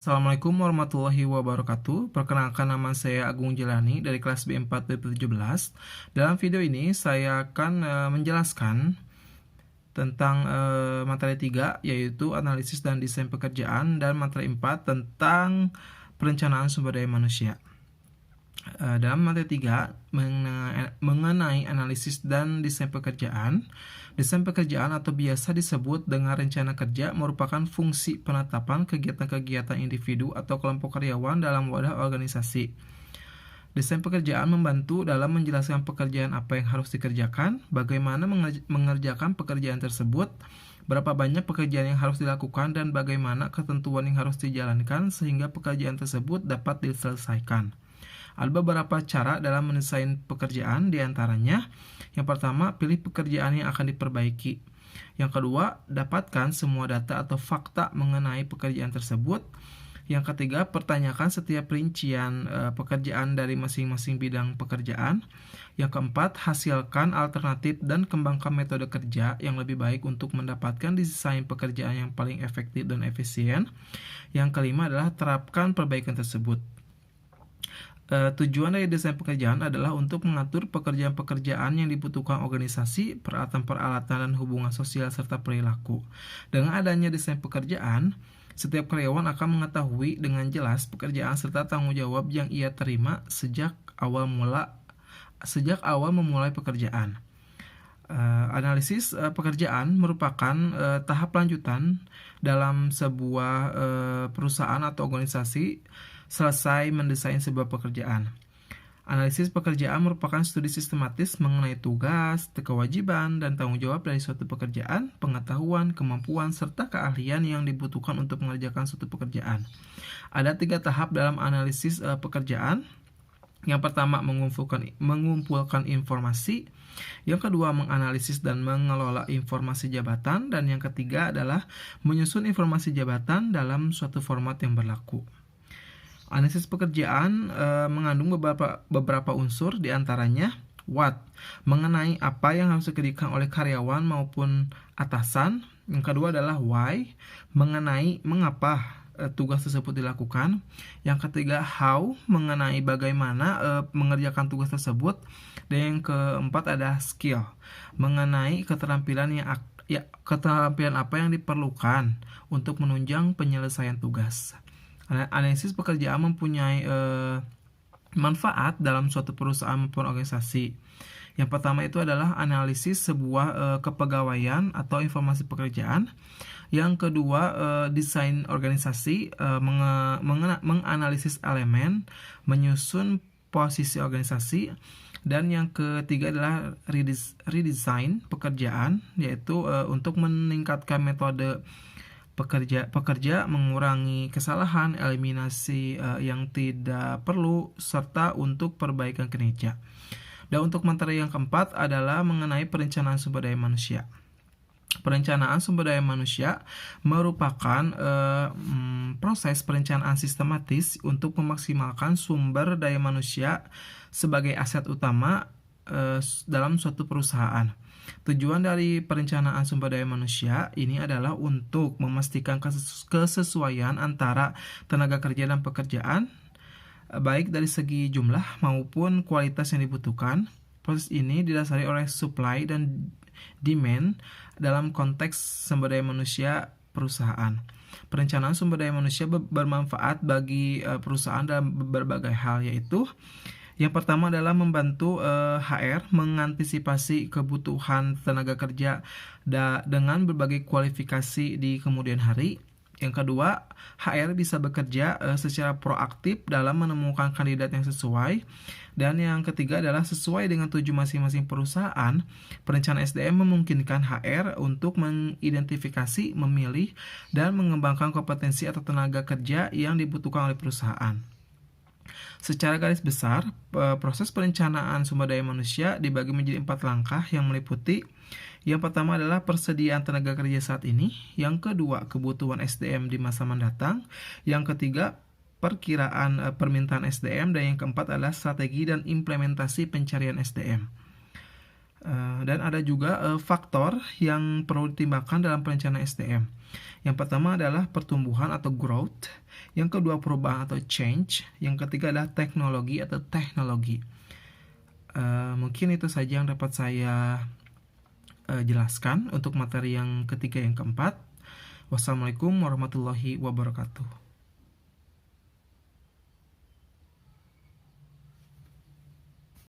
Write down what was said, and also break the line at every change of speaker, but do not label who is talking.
Assalamualaikum warahmatullahi wabarakatuh. Perkenalkan, nama saya Agung Jelani dari kelas B4 2017. Dalam video ini saya akan menjelaskan tentang materi 3, yaitu analisis dan desain pekerjaan, dan materi 4 tentang perencanaan sumber daya manusia. Dalam materi 3 mengenai analisis dan desain pekerjaan. Desain pekerjaan atau biasa disebut dengan rencana kerja merupakan fungsi penetapan kegiatan-kegiatan individu atau kelompok karyawan dalam wadah organisasi. Desain pekerjaan membantu dalam menjelaskan pekerjaan apa yang harus dikerjakan, bagaimana mengerjakan pekerjaan tersebut, berapa banyak pekerjaan yang harus dilakukan, dan bagaimana ketentuan yang harus dijalankan sehingga pekerjaan tersebut dapat diselesaikan. Ada beberapa cara dalam mendesain pekerjaan, diantaranya yang pertama, pilih pekerjaan yang akan diperbaiki. Yang kedua, dapatkan semua data atau fakta mengenai pekerjaan tersebut. Yang ketiga, pertanyakan setiap rincian pekerjaan dari masing-masing bidang pekerjaan. Yang keempat, hasilkan alternatif dan kembangkan metode kerja yang lebih baik untuk mendapatkan desain pekerjaan yang paling efektif dan efisien. Yang kelima adalah terapkan perbaikan tersebut. Tujuan dari desain pekerjaan adalah untuk mengatur pekerjaan-pekerjaan yang dibutuhkan organisasi, peralatan-peralatan, dan hubungan sosial serta perilaku. Dengan adanya desain pekerjaan, setiap karyawan akan mengetahui dengan jelas pekerjaan serta tanggung jawab yang ia terima sejak awal memulai pekerjaan. Analisis pekerjaan merupakan tahap lanjutan dalam sebuah perusahaan atau organisasi selesai mendesain sebuah pekerjaan. Analisis pekerjaan merupakan studi sistematis mengenai tugas, kewajiban, dan tanggung jawab dari suatu pekerjaan, pengetahuan, kemampuan, serta keahlian yang dibutuhkan untuk mengerjakan suatu pekerjaan. Ada 3 tahap dalam analisis pekerjaan. Yang pertama, mengumpulkan informasi. Yang kedua, menganalisis dan mengelola informasi jabatan. Dan yang ketiga adalah menyusun informasi jabatan dalam suatu format yang berlaku. Analisis pekerjaan mengandung beberapa unsur, diantaranya what, mengenai apa yang harus dikerjakan oleh karyawan maupun atasan. Yang kedua adalah why, mengenai mengapa tugas tersebut dilakukan. Yang ketiga how, mengenai bagaimana mengerjakan tugas tersebut. Dan yang keempat adalah skill, mengenai keterampilan apa yang diperlukan untuk menunjang penyelesaian tugas. Analisis pekerjaan mempunyai manfaat dalam suatu perusahaan maupun organisasi. Yang pertama itu adalah analisis sebuah kepegawaian atau informasi pekerjaan. Yang kedua, desain organisasi, menganalisis elemen, menyusun posisi organisasi. Dan yang ketiga adalah redesign pekerjaan, yaitu untuk meningkatkan metode pekerja, mengurangi kesalahan, eliminasi yang tidak perlu, serta untuk perbaikan kinerja. Dan untuk materi yang keempat adalah mengenai perencanaan sumber daya manusia. Perencanaan sumber daya manusia merupakan proses perencanaan sistematis untuk memaksimalkan sumber daya manusia sebagai aset utama dalam suatu perusahaan. Tujuan dari perencanaan sumber daya manusia ini adalah untuk memastikan kesesuaian antara tenaga kerja dan pekerjaan, baik dari segi jumlah maupun kualitas yang dibutuhkan. Proses ini didasari oleh supply dan demand dalam konteks sumber daya manusia perusahaan. Perencanaan sumber daya manusia bermanfaat bagi perusahaan dalam berbagai hal, yaitu yang pertama adalah membantu HR mengantisipasi kebutuhan tenaga kerja dengan berbagai kualifikasi di kemudian hari. Yang kedua, HR bisa bekerja secara proaktif dalam menemukan kandidat yang sesuai. Dan yang ketiga adalah sesuai dengan tujuan masing-masing perusahaan, perencanaan SDM memungkinkan HR untuk mengidentifikasi, memilih, dan mengembangkan kompetensi atau tenaga kerja yang dibutuhkan oleh perusahaan. Secara garis besar, proses perencanaan sumber daya manusia dibagi menjadi 4 langkah yang meliputi: yang pertama adalah persediaan tenaga kerja saat ini, yang kedua kebutuhan SDM di masa mendatang, yang ketiga perkiraan permintaan SDM, dan yang keempat adalah strategi dan implementasi pencarian SDM. Dan ada juga faktor yang perlu dipertimbangkan dalam perencanaan SDM. Yang pertama adalah pertumbuhan atau growth, yang kedua perubahan atau change, yang ketiga adalah teknologi atau teknologi. Mungkin itu saja yang dapat saya jelaskan untuk materi yang ketiga yang keempat. Wassalamualaikum warahmatullahi wabarakatuh.